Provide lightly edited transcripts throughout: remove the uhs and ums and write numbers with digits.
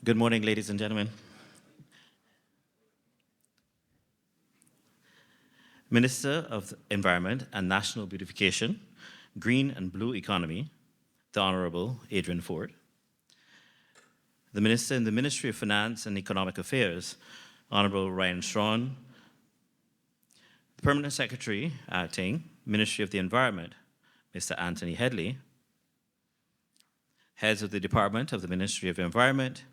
Good morning, ladies and gentlemen. Minister of Environment and National Beautification, Green and Blue Economy, the Honorable Adrian Ford. The Minister in the Ministry of Finance and Economic Affairs, Honorable Ryan Strawn. The Permanent Secretary, Acting, Ministry of the Environment, Mr. Anthony Headley. Heads of the Department of the Ministry of Environment,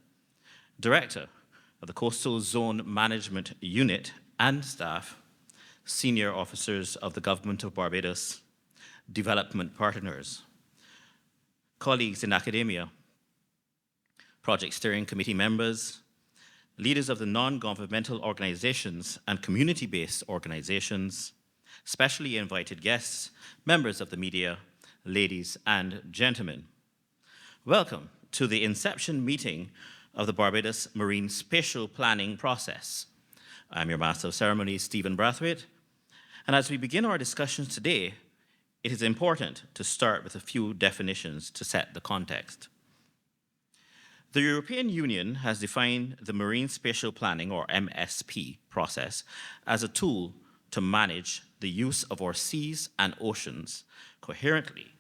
Director of the Coastal Zone Management Unit and staff, senior officers of the Government of Barbados, development partners, colleagues in academia, project steering committee members, leaders of the non-governmental organizations and community-based organizations, specially invited guests, members of the media, ladies and gentlemen. Welcome to the Inception Meeting of the Barbados Marine Spatial Planning Process. I'm your Master of Ceremonies, Stephen Brathwaite, and as we begin our discussions today, it is important to start with a few definitions to set the context. The European Union has defined the Marine Spatial Planning, or MSP, process as a tool to manage the use of our seas and oceans coherently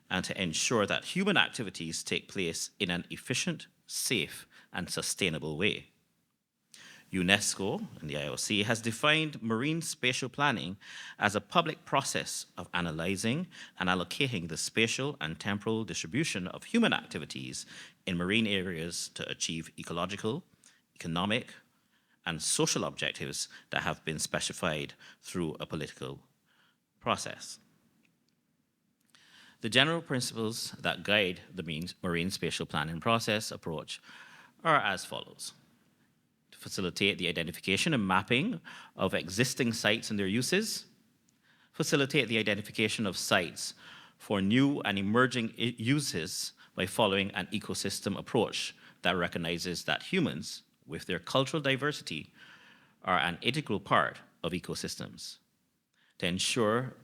and to ensure that human activities take place in an efficient, safe, and sustainable way. UNESCO and the IOC has defined marine spatial planning as a public process of analyzing and allocating the spatial and temporal distribution of human activities in marine areas to achieve ecological, economic, and social objectives that have been specified through a political process. The general principles that guide the marine spatial planning process approach are as follows. To facilitate the identification and mapping of existing sites and their uses, facilitate the identification of sites for new and emerging uses by following an ecosystem approach that recognizes that humans, with their cultural diversity, are an integral part of ecosystems. To ensure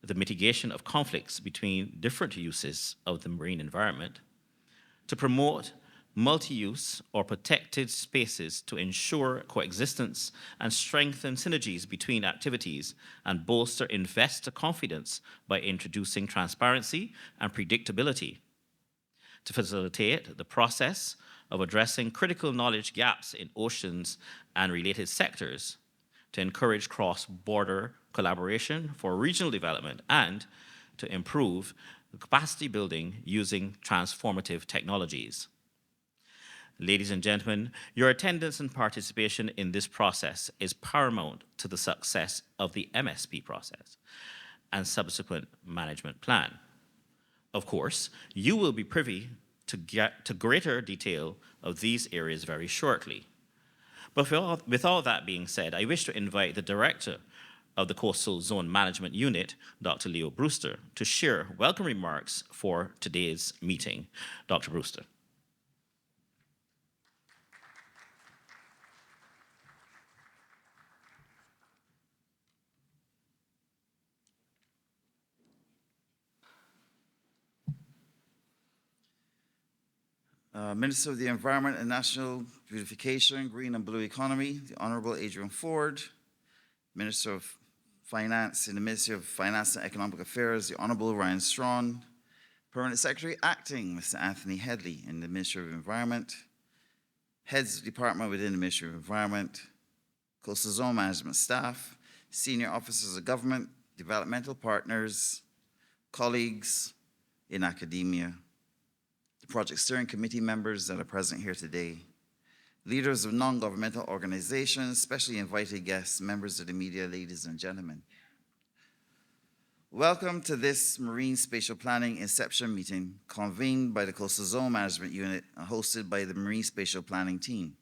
the mitigation of conflicts between different uses of the marine environment, to promote multi-use or protected spaces to ensure coexistence and strengthen synergies between activities and bolster investor confidence by introducing transparency and predictability, to facilitate the process of addressing critical knowledge gaps in oceans and related sectors, to encourage cross-border collaboration for regional development, and to improve capacity building using transformative technologies. Ladies and gentlemen, your attendance and participation in this process is paramount to the success of the MSP process and subsequent management plan. Of course, you will be privy to greater detail of these areas very shortly. But with all that being said, I wish to invite the Director of the Coastal Zone Management Unit, Dr. Leo Brewster, to share welcome remarks for today's meeting. Dr. Brewster. Minister of the Environment and National Beautification, Green and Blue Economy, the Honorable Adrian Ford. Minister of Finance in the Ministry of Finance and Economic Affairs, the Honorable Ryan Strawn. Permanent Secretary Acting, Mr. Anthony Headley in the Ministry of Environment. Heads of Department within the Ministry of Environment. Coastal Zone Management staff, senior officers of government, developmental partners, colleagues in academia, the project steering committee members that are present here today, leaders of non-governmental organizations, specially invited guests, members of the media, ladies and gentlemen. Welcome to this Marine Spatial Planning Inception Meeting convened by the Coastal Zone Management Unit and hosted by the Marine Spatial Planning team.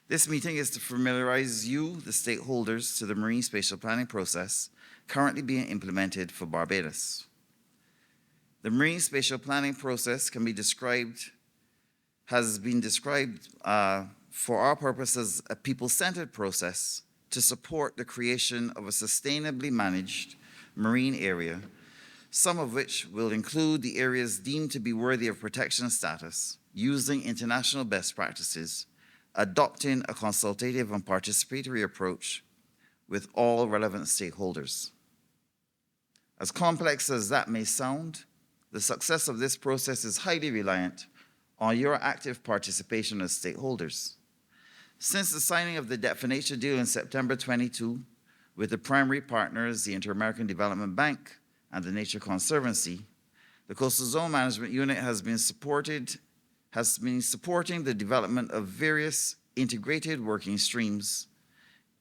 This meeting is to familiarize you, the stakeholders, to the Marine Spatial Planning process currently being implemented for Barbados. The Marine Spatial Planning process has been described for our purpose as a people-centered process to support the creation of a sustainably managed marine area some of which will include the areas deemed to be worthy of protection status, using international best practices, adopting a consultative and participatory approach with all relevant stakeholders. As complex as that may sound, the success of this process is highly reliant on your active participation as stakeholders. Since the signing of the definition deal in September 22, with the primary partners, the Inter-American Development Bank and the Nature Conservancy, the Coastal Zone Management Unit has been supporting the development of various integrated working streams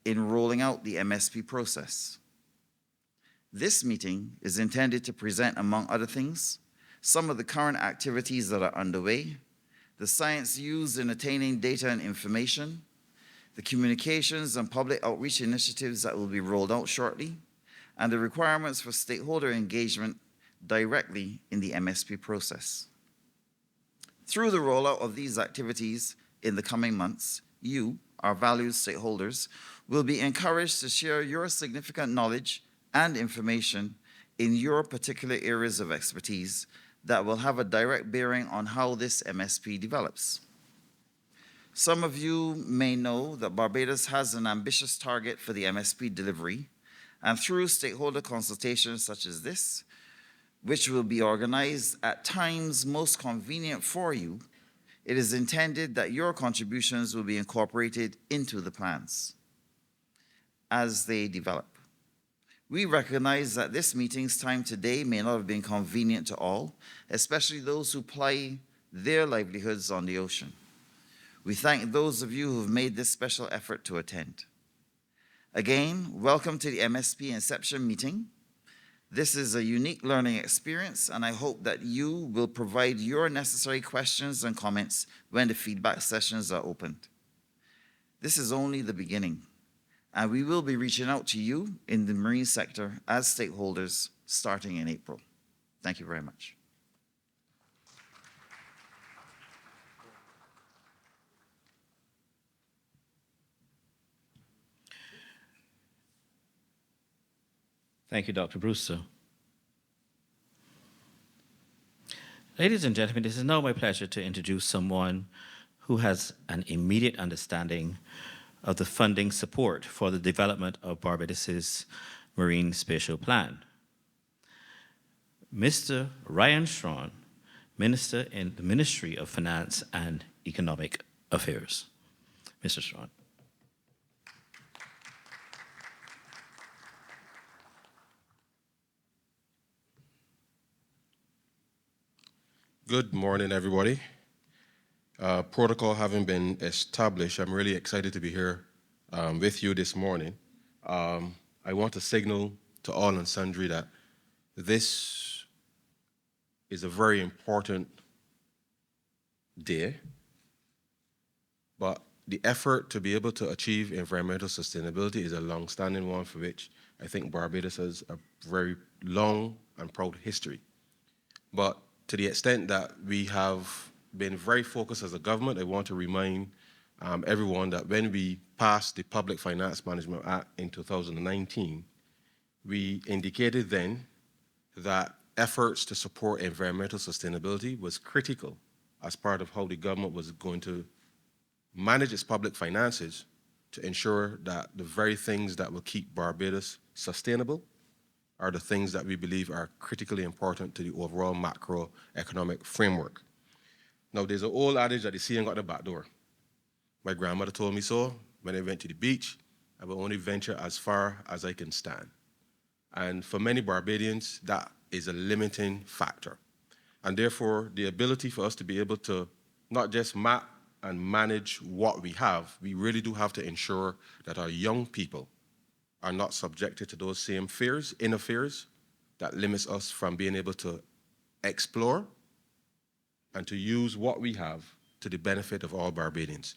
in rolling out the MSP process. This meeting is intended to present, among other things, some of the current activities that are underway, the science used in attaining data and information, the communications and public outreach initiatives that will be rolled out shortly, and the requirements for stakeholder engagement directly in the MSP process. Through the rollout of these activities in the coming months, you, our valued stakeholders, will be encouraged to share your significant knowledge and information in your particular areas of expertise that will have a direct bearing on how this MSP develops. Some of you may know that Barbados has an ambitious target for the MSP delivery, and through stakeholder consultations such as this, which will be organized at times most convenient for you, it is intended that your contributions will be incorporated into the plans as they develop. We recognize that this meeting's time today may not have been convenient to all, especially those who ply their livelihoods on the ocean. We thank those of you who have made this special effort to attend. Again, welcome to the MSP Inception Meeting. This is a unique learning experience, and I hope that you will provide your necessary questions and comments when the feedback sessions are opened. This is only the beginning, and we will be reaching out to you in the marine sector as stakeholders starting in April. Thank you very much. Thank you, Dr. Brewster. Ladies and gentlemen, it is now my pleasure to introduce someone who has an immediate understanding of the funding support for the development of Barbados's Marine Spatial Plan. Mr. Ryan Strawn, Minister in the Ministry of Finance and Economic Affairs. Mr. Strawn. Good morning, everybody. Protocol having been established, I'm really excited to be here with you this morning. I want to signal to all and sundry that this is a very important day, but the effort to be able to achieve environmental sustainability is a long-standing one for which I think Barbados has a very long and proud history. But to the extent that we have been very focused as a government, I want to remind everyone that when we passed the Public Finance Management Act in 2019, we indicated then that efforts to support environmental sustainability was critical as part of how the government was going to manage its public finances to ensure that the very things that will keep Barbados sustainable are the things that we believe are critically important to the overall macroeconomic framework. Now, there's an old adage that the sea ain't got the back door. My grandmother told me so when I went to the beach. I will only venture as far as I can stand. And for many Barbadians, that is a limiting factor. And therefore, the ability for us to be able to not just map and manage what we have, we really do have to ensure that our young people are not subjected to those same fears, inner fears, that limits us from being able to explore and to use what we have to the benefit of all Barbadians.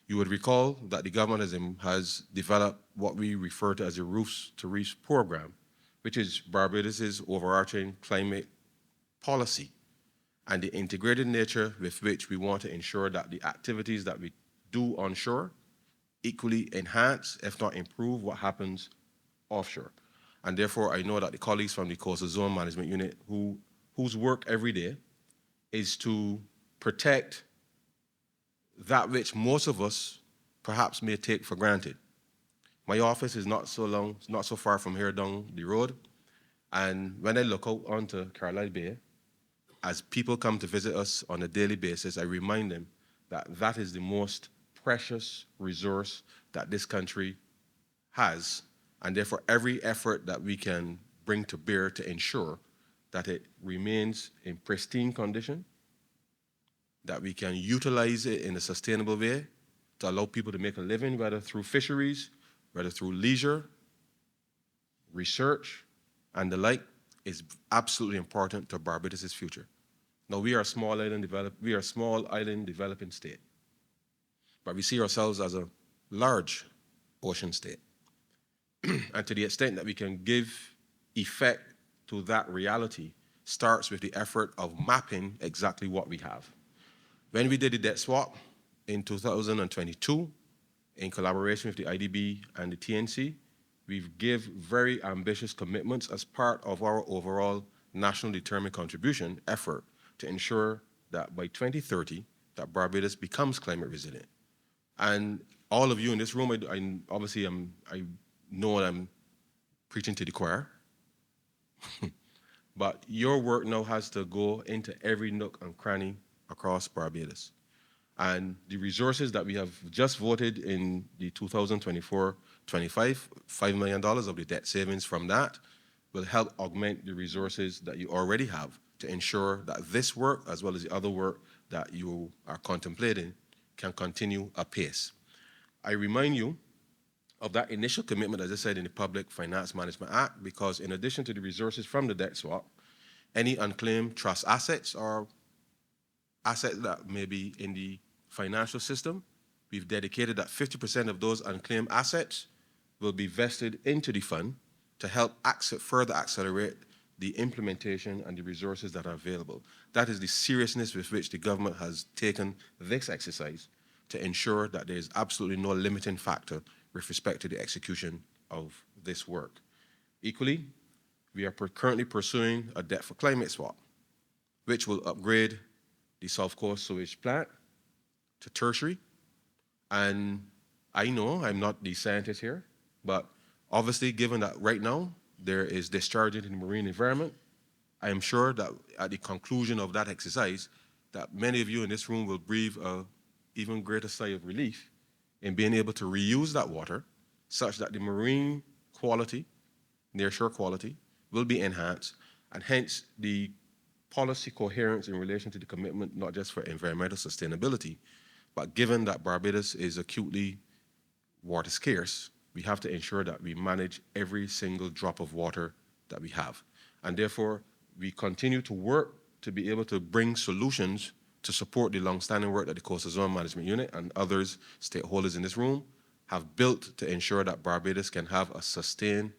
You would recall that the government has developed what we refer to as a Roofs to Reefs program, which is Barbados's overarching climate policy and the integrated nature with which we want to ensure that the activities that we do onshore equally enhance, if not improve, what happens offshore. And therefore, I know that the colleagues from the Coastal Zone Management Unit whose work every day is to protect that which most of us perhaps may take for granted. My office is not so far from here down the road. And when I look out onto Carlisle Bay, as people come to visit us on a daily basis, I remind them that that is the most precious resource that this country has. And therefore, every effort that we can bring to bear to ensure that it remains in pristine condition, that we can utilize it in a sustainable way to allow people to make a living, whether through fisheries, whether through leisure, research, and the like, is absolutely important to Barbados' future. Now, we are a small island developing state, but we see ourselves as a large ocean state. And to the extent that we can give effect to that reality starts with the effort of mapping exactly what we have. When we did the debt swap in 2022, in collaboration with the IDB and the TNC, we've give very ambitious commitments as part of our overall national determined contribution effort to ensure that by 2030, that Barbados becomes climate resilient. And all of you in this room, I know I'm preaching to the choir, but your work now has to go into every nook and cranny across Barbados. And the resources that we have just voted in the 2024-25, $5 million of the debt savings from that will help augment the resources that you already have to ensure that this work, as well as the other work that you are contemplating, can continue apace. I remind you of that initial commitment, as I said, in the Public Finance Management Act, because in addition to the resources from the debt swap, any unclaimed trust assets or assets that may be in the financial system, we've dedicated that 50% of those unclaimed assets will be vested into the fund to help further accelerate the implementation and the resources that are available. That is the seriousness with which the government has taken this exercise to ensure that there is absolutely no limiting factor with respect to the execution of this work. Equally, we are currently pursuing a debt for climate swap, which will upgrade the South Coast sewage plant to tertiary. And I know I'm not the scientist here, but obviously, given that right now there is discharge into the marine environment, I am sure that at the conclusion of that exercise, that many of you in this room will breathe an even greater sigh of relief in being able to reuse that water such that the marine quality, nearshore quality, will be enhanced, and hence the policy coherence in relation to the commitment, not just for environmental sustainability, but given that Barbados is acutely water scarce, we have to ensure that we manage every single drop of water that we have. And therefore, we continue to work to be able to bring solutions to support the long-standing work that the Coastal Zone Management Unit and others, stakeholders in this room, have built to ensure that Barbados can have a sustained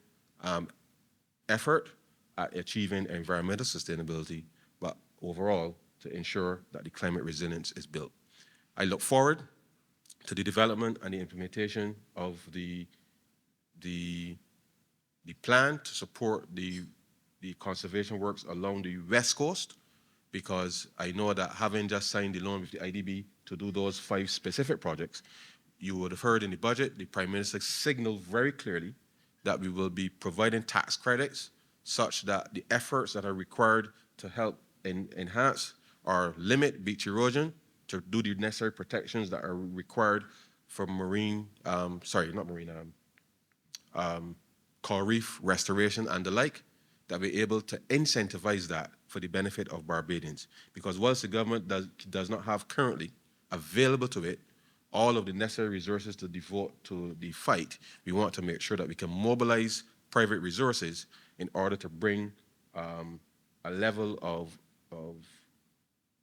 effort at achieving environmental sustainability, but overall to ensure that the climate resilience is built. I look forward to the development and the implementation of the plan to support the conservation works along the West Coast, because I know that having just signed the loan with the IDB to do those 5 specific projects, you would have heard in the budget, the Prime Minister signaled very clearly that we will be providing tax credits such that the efforts that are required to help enhance or limit beach erosion, to do the necessary protections that are required for coral reef restoration and the like, that we're able to incentivize that for the benefit of Barbadians. Because whilst the government does not have currently available to it all of the necessary resources to devote to the fight, we want to make sure that we can mobilize private resources in order to bring a level of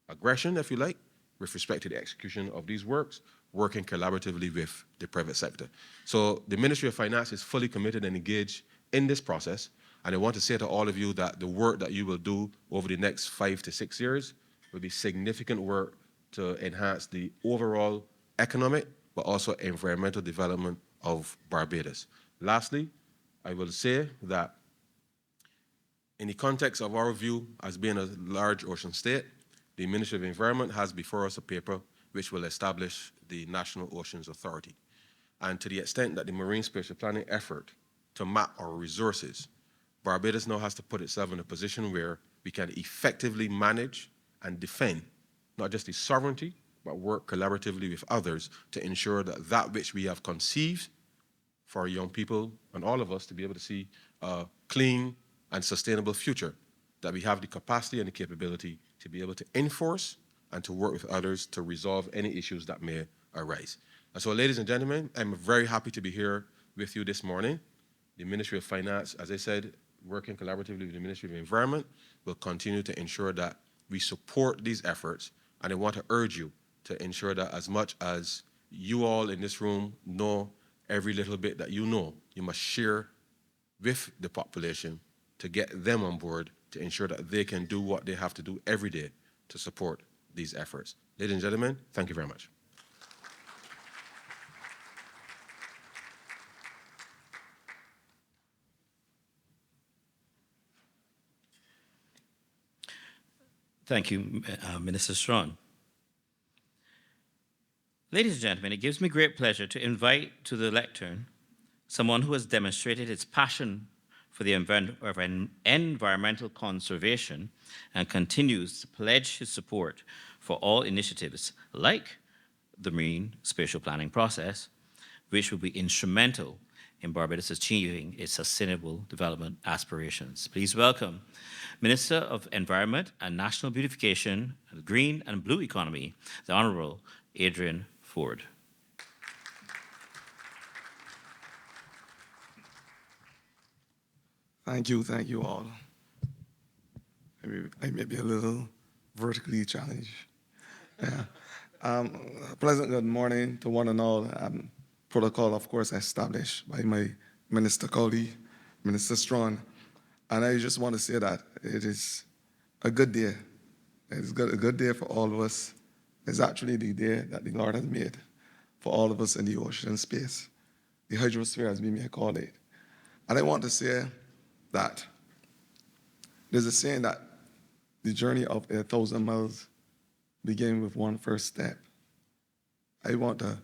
aggression, if you like, with respect to the execution of these works, working collaboratively with the private sector. So the Ministry of Finance is fully committed and engaged in this process. And I want to say to all of you that the work that you will do over the next 5 to 6 years will be significant work to enhance the overall economic, but also environmental development of Barbados. Lastly, I will say that In the context of our view as being a large ocean state, the Ministry of Environment has before us a paper which will establish the National Oceans Authority. And to the extent that the marine spatial planning effort to map our resources, Barbados now has to put itself in a position where we can effectively manage and defend not just the sovereignty, but work collaboratively with others to ensure that that which we have conceived for our young people and all of us to be able to see a clean and sustainable future, that we have the capacity and the capability to be able to enforce and to work with others to resolve any issues that may arise. And so, ladies and gentlemen, I'm very happy to be here with you this morning. The Ministry of Finance, as I said, working collaboratively with the Ministry of Environment, will continue to ensure that we support these efforts. And I want to urge you to ensure that as much as you all in this room know every little bit that you know, you must share with the population to get them on board to ensure that they can do what they have to do every day to support these efforts. Ladies and gentlemen, thank you very much. Thank you, Minister Strawn. Ladies and gentlemen, it gives me great pleasure to invite to the lectern someone who has demonstrated his passion for the environmental conservation and continues to pledge his support for all initiatives like the marine spatial planning process, which will be instrumental in Barbados achieving its sustainable development aspirations. Please welcome Minister of Environment and National Beautification, Green and Blue Economy, the Honorable Adrian Ford. Thank you all. I may be a little vertically challenged. Yeah. Pleasant good morning to one and all. Protocol, of course, established by my minister colleague, Minister Strawn. And I just want to say that it is a good day. It's a good day for all of us. It's actually the day that the Lord has made for all of us in the ocean space, the hydrosphere, as we may call it. And I want to say that there's a saying that the journey of 1,000 miles begins with one first step. I want to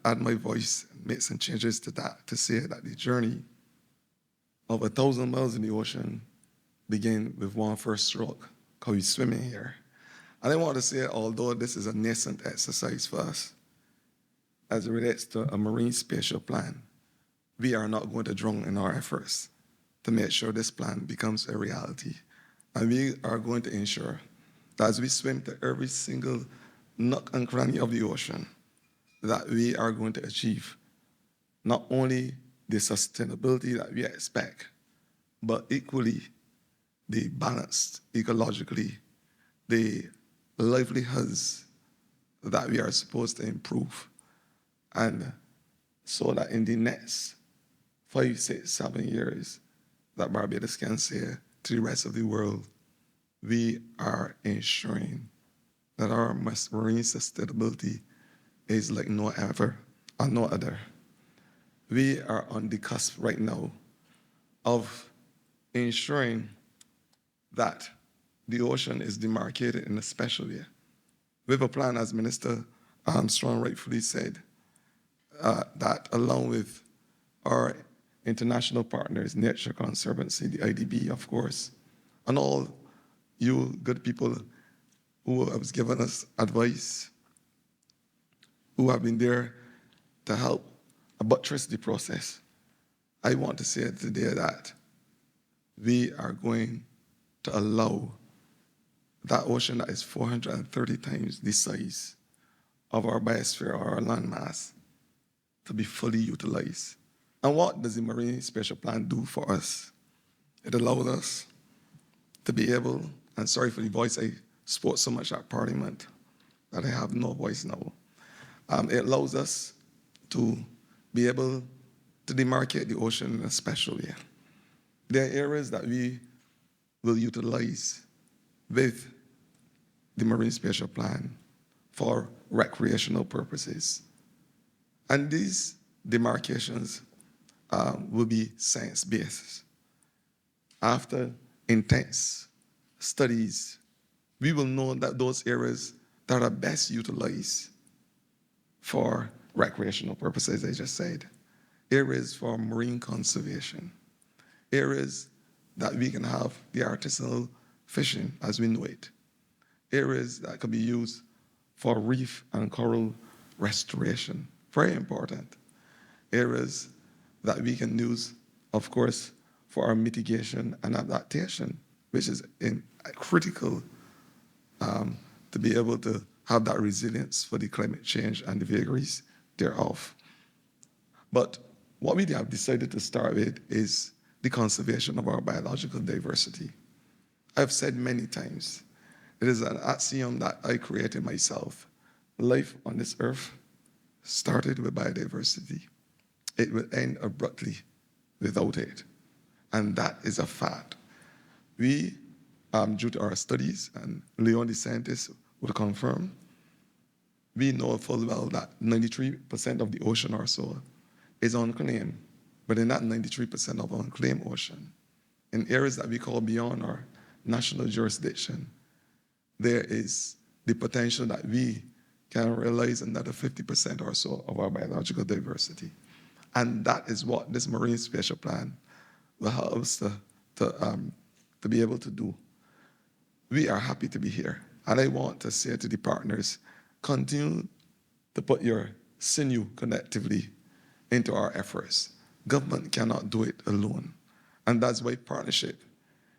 add my voice, make some changes to that, to say that the journey of 1,000 miles in the ocean begins with one first stroke, because we're swimming here. And I want to say, although this is a nascent exercise for us, as it relates to a marine spatial plan, we are not going to drown in our efforts to make sure this plan becomes a reality. And we are going to ensure that as we swim to every single nook and cranny of the ocean, that we are going to achieve not only the sustainability that we expect, but equally the balanced, ecologically, the livelihoods that we are supposed to improve. And so that in the next 5, 6, 7 years, that Barbados can say to the rest of the world, we are ensuring that our marine sustainability is like no other. We are on the cusp right now of ensuring that the ocean is demarcated in a special way. We have a plan, as Minister Armstrong rightfully said, that along with our international partners, Nature Conservancy, the IDB, of course, and all you good people who have given us advice, who have been there to help buttress the process. I want to say today that we are going to allow that ocean that is 430 times the size of our biosphere or our landmass to be fully utilized. And what does the Marine Spatial Plan do for us? It allows us to be able, and sorry for the voice, I spoke so much at Parliament that I have no voice now. It allows us to be able to demarcate the ocean in a special way. There are areas that we will utilize with the Marine Spatial Plan for recreational purposes. And these demarcations will be science-based. After intense studies, we will know that those areas that are best utilized for recreational purposes, as I just said, areas for marine conservation, areas that we can have the artisanal fishing as we know it, areas that could be used for reef and coral restoration, very important, areas that we can use, of course, for our mitigation and adaptation, which is critical to be able to have that resilience for the climate change and the vagaries thereof. But what we have decided to start with is the conservation of our biological diversity. I've said many times, it is an axiom that I created myself. Life on this earth started with biodiversity. It will end abruptly without it. And that is a fact. We, due to our studies, and Leon the scientist would confirm, we know full well that 93% of the ocean or so is unclaimed. But in that 93% of unclaimed ocean, in areas that we call beyond our national jurisdiction, there is the potential that we can realize another 50% or so of our biological diversity. And that is what this Marine Spatial Plan will help us to be able to do. We are happy to be here. And I want to say to the partners, continue to put your sinew connectively into our efforts. Government cannot do it alone. And that's why partnership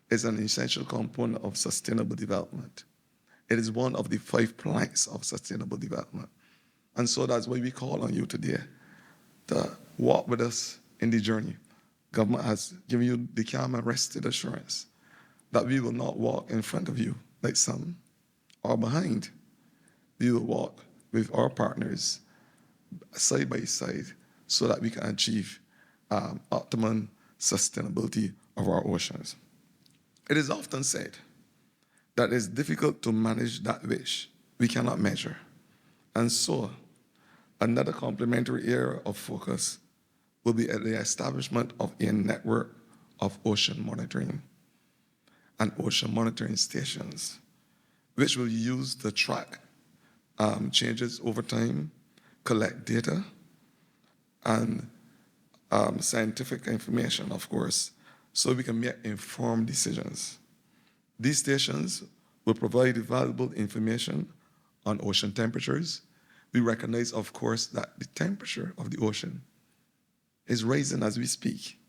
is an essential component of sustainable development. It is one of the 5 planks of sustainable development. And so that's why we call on you today to walk with us in the journey. Government has given you the calm and rested assurance that we will not walk in front of you like some or behind. We will walk with our partners side by side so that we can achieve optimum sustainability of our oceans. It is often said that it's difficult to manage that which we cannot measure. And so, another complementary area of focus will be at the establishment of a network of ocean monitoring and ocean monitoring stations, which will use to track changes over time, collect data, and scientific information, of course, so we can make informed decisions. These stations will provide valuable information on ocean temperatures. We recognize, of course, that the temperature of the ocean is rising as we speak.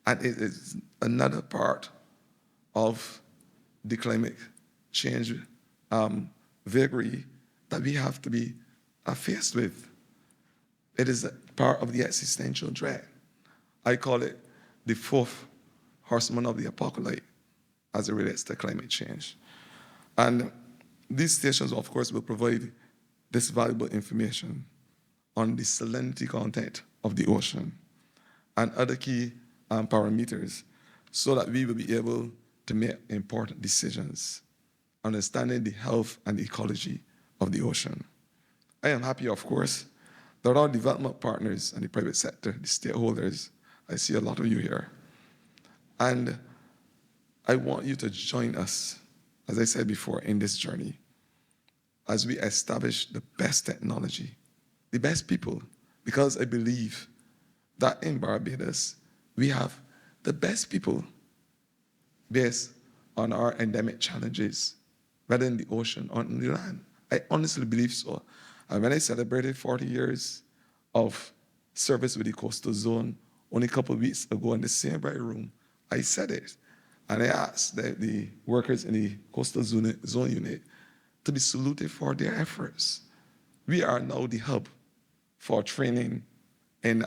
And it is another part of the climate change vagary that we have to be faced with. It is a part of the existential dread. I call it the 4th horseman of the apocalypse as it relates to climate change. And these stations, of course, will provide this valuable information on the salinity content of the ocean and other key parameters so that we will be able to make important decisions, understanding the health and ecology of the ocean. I am happy, of course, that our development partners and the private sector, the stakeholders, I see a lot of you here. And I want you to join us, as I said before, in this journey as we establish the best technology, the best people, because I believe that in Barbados, we have the best people based on our endemic challenges, whether in the ocean or in the land. I honestly believe so. And when I celebrated 40 years of service with the coastal zone only a couple of weeks ago in the same very room, I said it. And I asked the workers in the coastal zone unit to be saluted for their efforts. We are now the hub for training in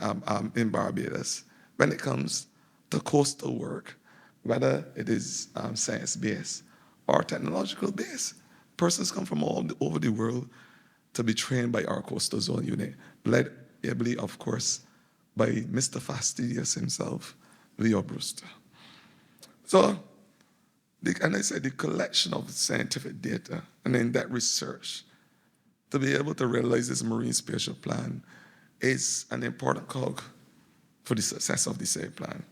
Barbados when it comes to coastal work, whether it is science-based or technological-based. Persons come from all over the world to be trained by our coastal zone unit, led ably, of course, by Mr. Fastidious himself, Leo Brewster. So, and I said the collection of scientific data and in-depth research to be able to realize this Marine Spatial Plan is an important cog for the success of the same plan.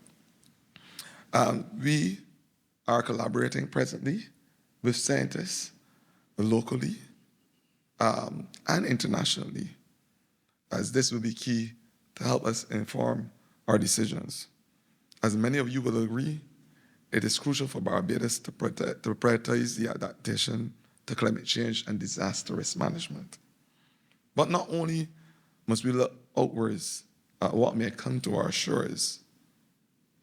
We are collaborating presently with scientists locally and internationally, as this will be key to help us inform our decisions. As many of you will agree, it is crucial for Barbados to prioritize the adaptation to climate change and disaster risk management. But not only must we look outwards at what may come to our shores,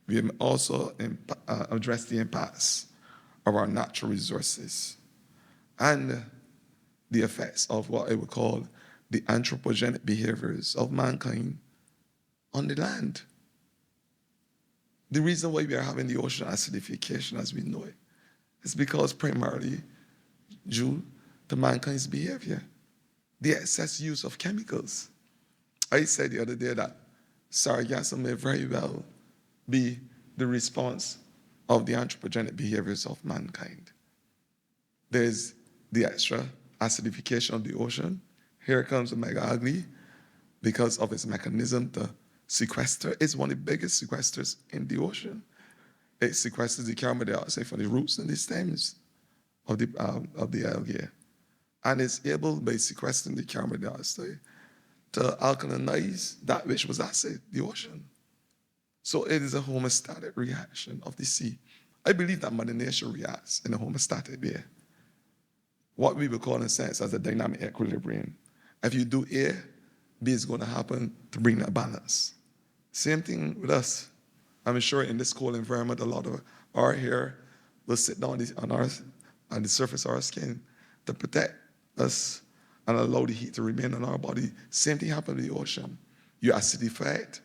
we may also address the impacts of our natural resources and the effects of what I would call the anthropogenic behaviors of mankind on the land. The reason why we are having the ocean acidification as we know it is because primarily due to mankind's behavior, the excess use of chemicals. I said the other day that sargassum may very well be the response of the anthropogenic behaviors of mankind. There's the extra acidification of the ocean. Here comes the mega ugly because of its mechanism to sequester. It's one of the biggest sequesters in the ocean. It sequesters the carbon dioxide from the roots and the stems of the algae. And it's able, by sequestering the carbon dioxide, to alkalinize that which was acid, the ocean. So it is a homeostatic reaction of the sea. I believe that Mother Nature reacts in a homeostatic way. What we would call in a sense as a dynamic equilibrium. If you do A, B is going to happen to bring that balance. Same thing with us. I'm sure in this cold environment, a lot of our hair will sit down on the surface of our skin to protect us and allow the heat to remain on our body. Same thing happens in the ocean. You acidify it,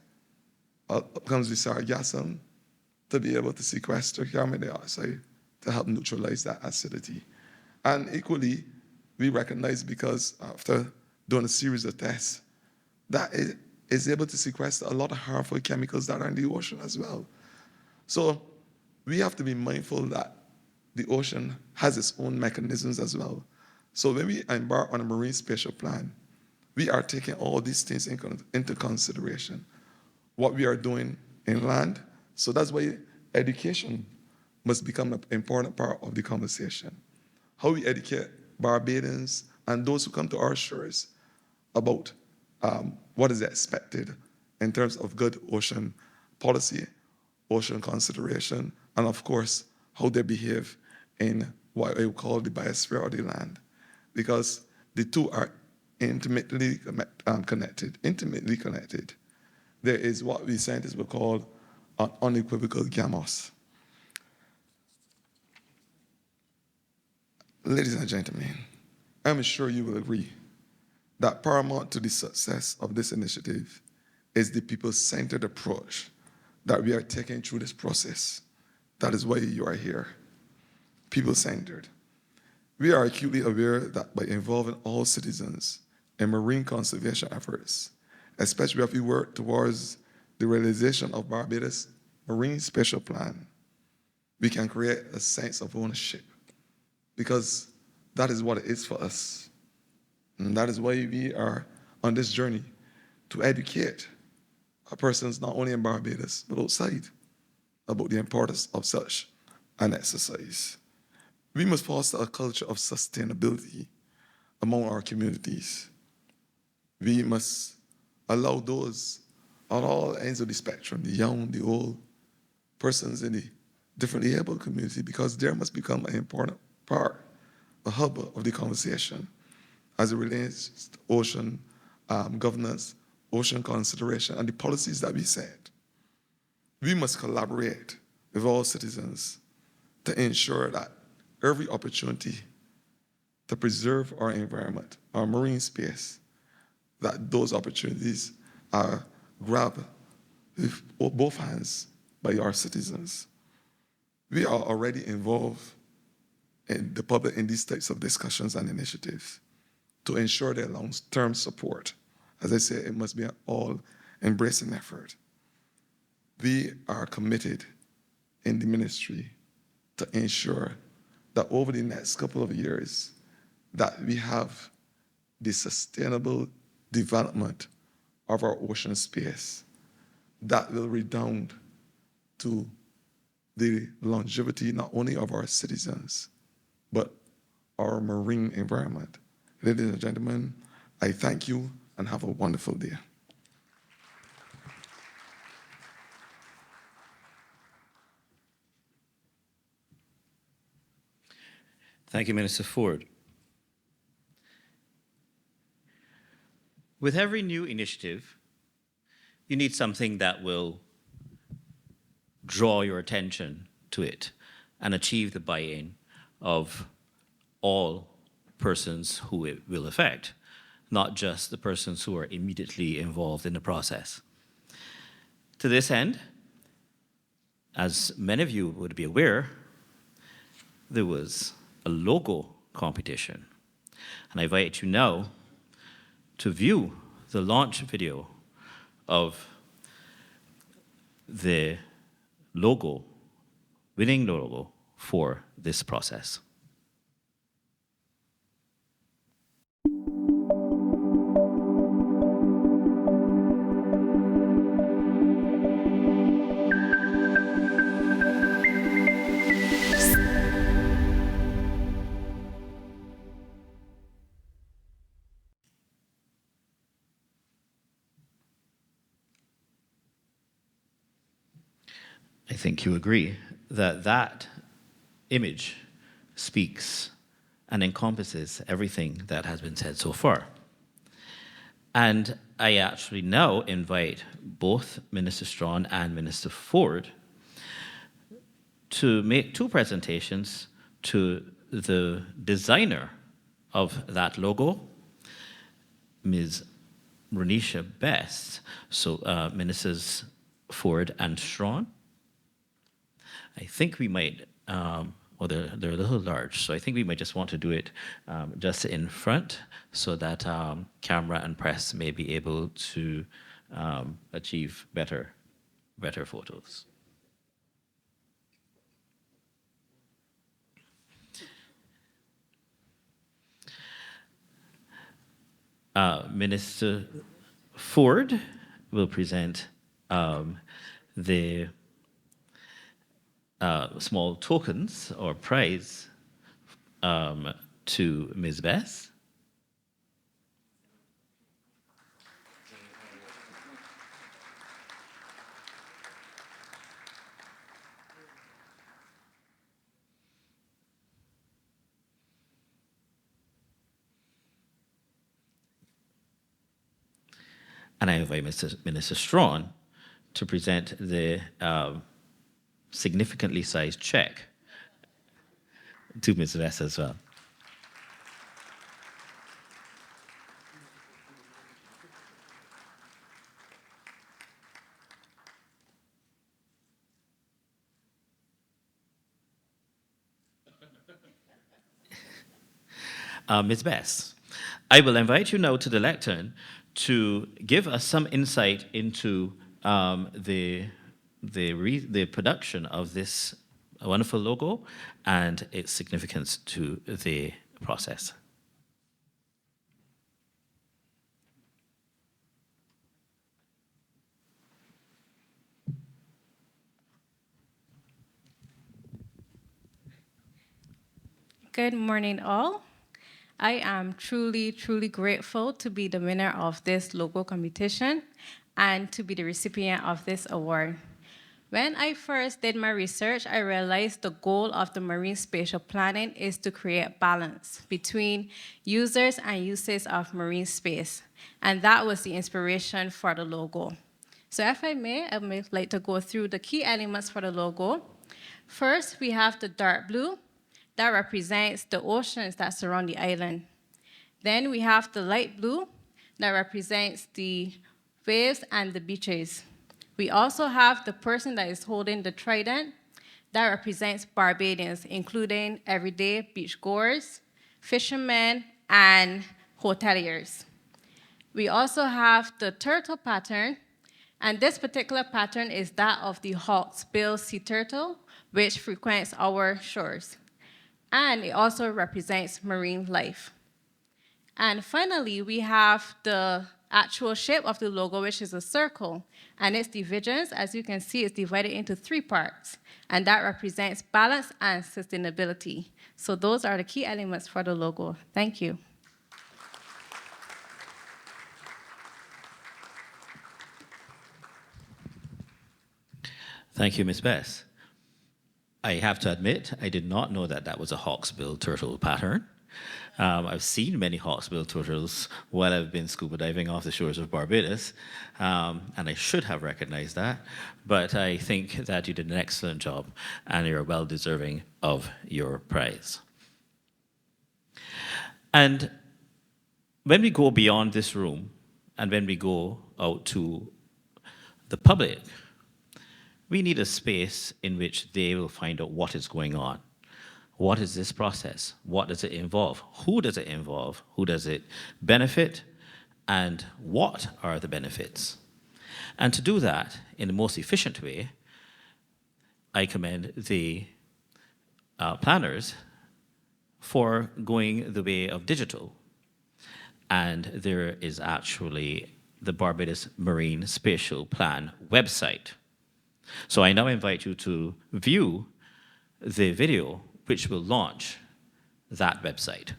up comes the sargassum to be able to sequester carbon dioxide to help neutralize that acidity. And equally, we recognize because after doing a series of tests, that it is able to sequester a lot of harmful chemicals that are in the ocean as well. So we have to be mindful that the ocean has its own mechanisms as well. So when we embark on a marine spatial plan, we are taking all these things into consideration. What we are doing inland, so that's why education must become an important part of the conversation. How we educate Barbadians and those who come to our shores about what is expected in terms of good ocean policy, ocean consideration, and of course, how they behave in what I would call the biosphere of the land. Because the two are intimately connected. There is what we scientists would call an unequivocal gamos. Ladies and gentlemen, I'm sure you will agree that paramount to the success of this initiative is the people-centered approach that we are taking through this process. That is why you are here, people-centered. We are acutely aware that by involving all citizens in marine conservation efforts, especially if we work towards the realization of Barbados' Marine Spatial Plan, we can create a sense of ownership, because that is what it is for us. And that is why we are on this journey to educate our persons not only in Barbados, but outside about the importance of such an exercise. We must foster a culture of sustainability among our communities. We must allow those on all ends of the spectrum, the young, the old, persons in the differently able community, because there must become an important part, a hub of the conversation as it relates to ocean governance, ocean consideration, and the policies that we set. We must collaborate with all citizens to ensure that every opportunity to preserve our environment, our marine space, that those opportunities are grabbed with both hands by our citizens. We are already involved in the public in these types of discussions and initiatives to ensure their long-term support. As I say, it must be an all-embracing effort. We are committed in the ministry to ensure that over the next couple of years, that we have the sustainable development of our ocean space that will redound to the longevity not only of our citizens, but our marine environment. Ladies and gentlemen, I thank you and have a wonderful day. Thank you, Minister Ford. With every new initiative, you need something that will draw your attention to it and achieve the buy-in of all persons who it will affect, not just the persons who are immediately involved in the process. To this end, as many of you would be aware, there was a logo competition. And I invite you now to view the launch video of the logo, winning logo for this process. I think you agree that that image speaks and encompasses everything that has been said so far. And I actually now invite both Minister Strawn and Minister Ford to make two presentations to the designer of that logo, Ms. Renisha Best. So Ministers Ford and Strawn. I think we might, well, they're a little large, so I think we might just want to do it just in front so that camera and press may be able to achieve better photos. Minister Ford will present the small tokens or prize to Ms. Bess. And I invite Minister Strawn to present the significantly sized check to Ms. Bess as well. Ms. Bess, I will invite you now to the lectern to give us some insight into the production of this wonderful logo and its significance to the process. Good morning, all. I am truly, truly grateful to be the winner of this logo competition and to be the recipient of this award. When I first did my research, I realized the goal of the marine spatial planning is to create balance between users and uses of marine space. And that was the inspiration for the logo. So if I may like to go through the key elements for the logo. First, we have the dark blue. That represents the oceans that surround the island. Then we have the light blue. That represents the waves and the beaches. We also have the person that is holding the trident. That represents Barbadians, including everyday beachgoers, fishermen, and hoteliers. We also have the turtle pattern, and this particular pattern is that of the hawksbill sea turtle, which frequents our shores. And it also represents marine life. And finally, we have the actual shape of the logo, which is a circle, and its divisions, as you can see, is divided into 3 parts, and that represents balance and sustainability. So those are the key elements for the logo. Thank you. Thank you, Ms. Bess. I have to admit, I did not know that that was a hawksbill turtle pattern. I've seen many hawksbill turtles while I've been scuba diving off the shores of Barbados, and I should have recognized that, but I think that you did an excellent job, and you're well deserving of your prize. And when we go beyond this room, and when we go out to the public, we need a space in which they will find out what is going on. What is this process? What does it involve? Who does it involve? Who does it benefit? And what are the benefits? And to do that in the most efficient way, I commend the planners for going the way of digital. And there is actually the Barbados Marine Spatial Plan website. So I now invite you to view the video which will launch that website.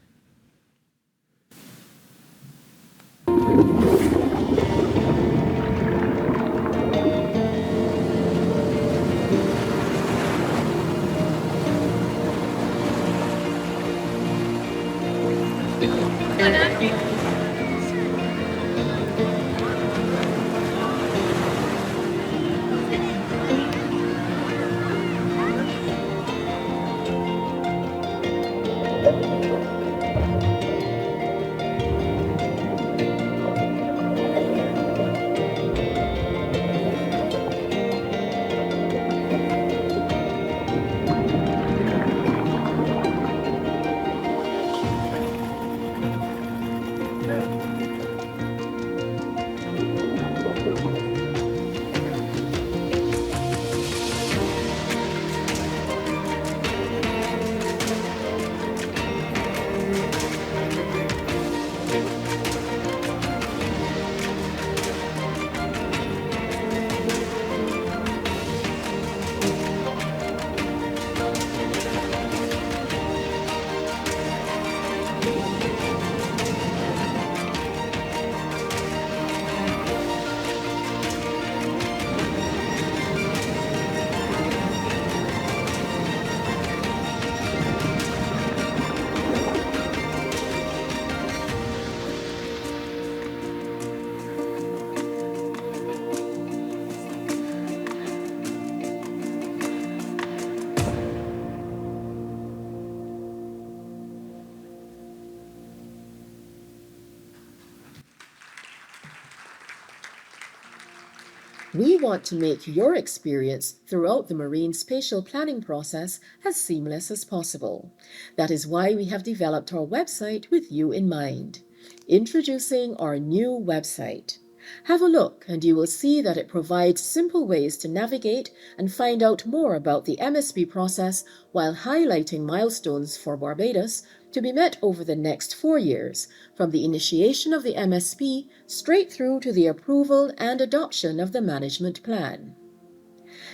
We want to make your experience throughout the marine spatial planning process as seamless as possible. That is why we have developed our website with you in mind. Introducing our new website. Have a look and you will see that it provides simple ways to navigate and find out more about the MSP process while highlighting milestones for Barbados to be met over the next 4 years, from the initiation of the MSP straight through to the approval and adoption of the management plan.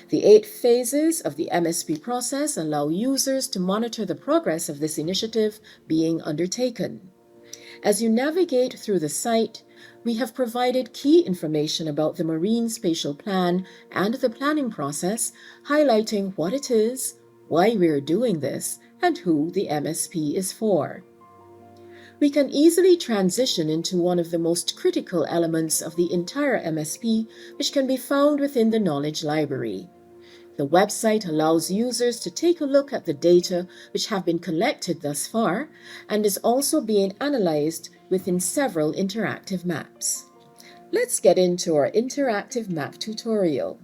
The 8 phases of the MSP process allow users to monitor the progress of this initiative being undertaken. As you navigate through the site, we have provided key information about the Marine Spatial Plan and the planning process, highlighting what it is, why we're doing this, and who the MSP is for. We can easily transition into one of the most critical elements of the entire MSP, which can be found within the Knowledge Library. The website allows users to take a look at the data which have been collected thus far and is also being analyzed within several interactive maps. Let's get into our interactive map tutorial.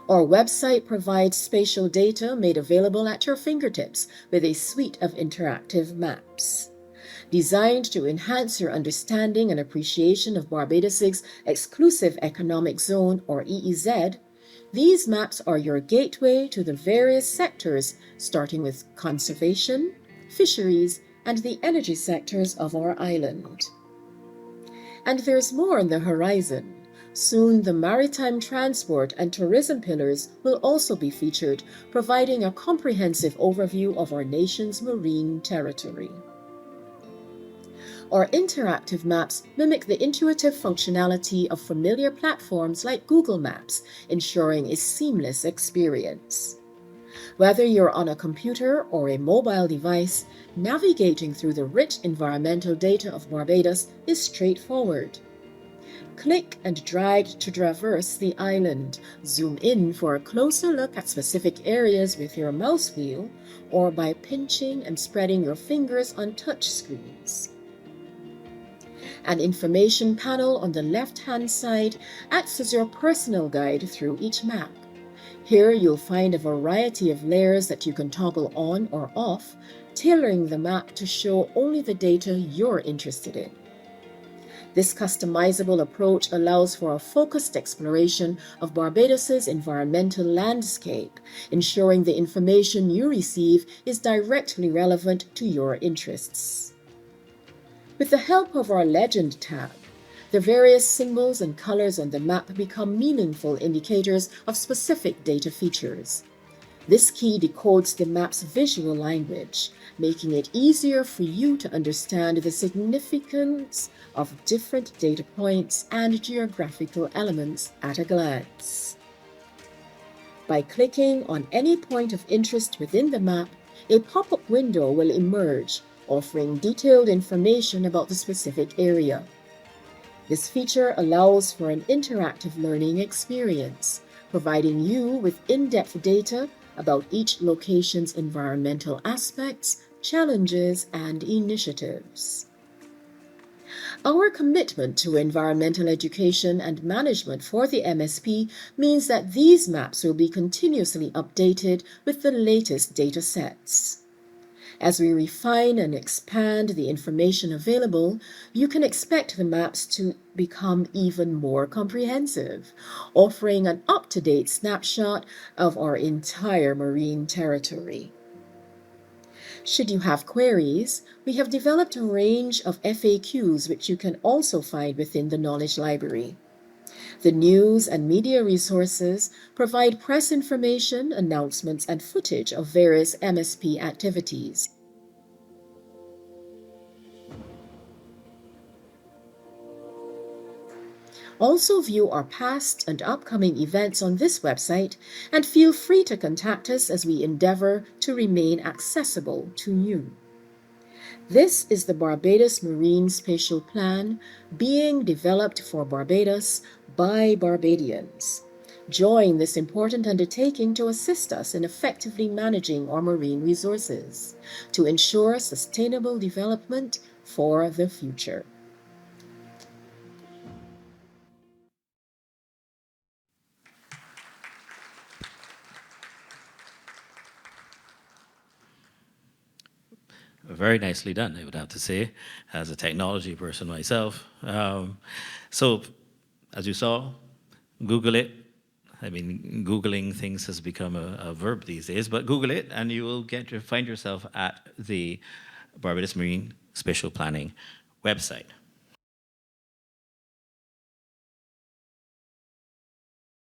Our website provides spatial data made available at your fingertips with a suite of interactive maps. Designed to enhance your understanding and appreciation of Barbados's Exclusive Economic Zone, or EEZ, these maps are your gateway to the various sectors, starting with conservation, fisheries, and the energy sectors of our island. And there's more on the horizon. Soon, the maritime transport and tourism pillars will also be featured, providing a comprehensive overview of our nation's marine territory. Our interactive maps mimic the intuitive functionality of familiar platforms like Google Maps, ensuring a seamless experience. Whether you're on a computer or a mobile device, navigating through the rich environmental data of Barbados is straightforward. Click and drag to traverse the island, zoom in for a closer look at specific areas with your mouse wheel, or by pinching and spreading your fingers on touch screens. An information panel on the left-hand side acts as your personal guide through each map. Here you'll find a variety of layers that you can toggle on or off, tailoring the map to show only the data you're interested in. This customizable approach allows for a focused exploration of Barbados's environmental landscape, ensuring the information you receive is directly relevant to your interests. With the help of our Legend tab, the various symbols and colors on the map become meaningful indicators of specific data features. This key decodes the map's visual language, making it easier for you to understand the significance of different data points and geographical elements at a glance. By clicking on any point of interest within the map, a pop-up window will emerge, offering detailed information about the specific area. This feature allows for an interactive learning experience, providing you with in-depth data about each location's environmental aspects, challenges, and initiatives. Our commitment to environmental education and management for the MSP means that these maps will be continuously updated with the latest data sets. As we refine and expand the information available, you can expect the maps to become even more comprehensive, offering an up-to-date snapshot of our entire marine territory. Should you have queries, we have developed a range of FAQs which you can also find within the Knowledge Library. The news and media resources provide press information, announcements, and footage of various MSP activities. Also view our past and upcoming events on this website, and feel free to contact us as we endeavor to remain accessible to you. This is the Barbados Marine Spatial Plan being developed for Barbados by Barbadians. Join this important undertaking to assist us in effectively managing our marine resources to ensure sustainable development for the future. Very nicely done, I would have to say, as a technology person myself. So, as you saw, Google it. I mean, Googling things has become a verb these days, but Google it and you will find yourself at the Barbados Marine Spatial Planning website.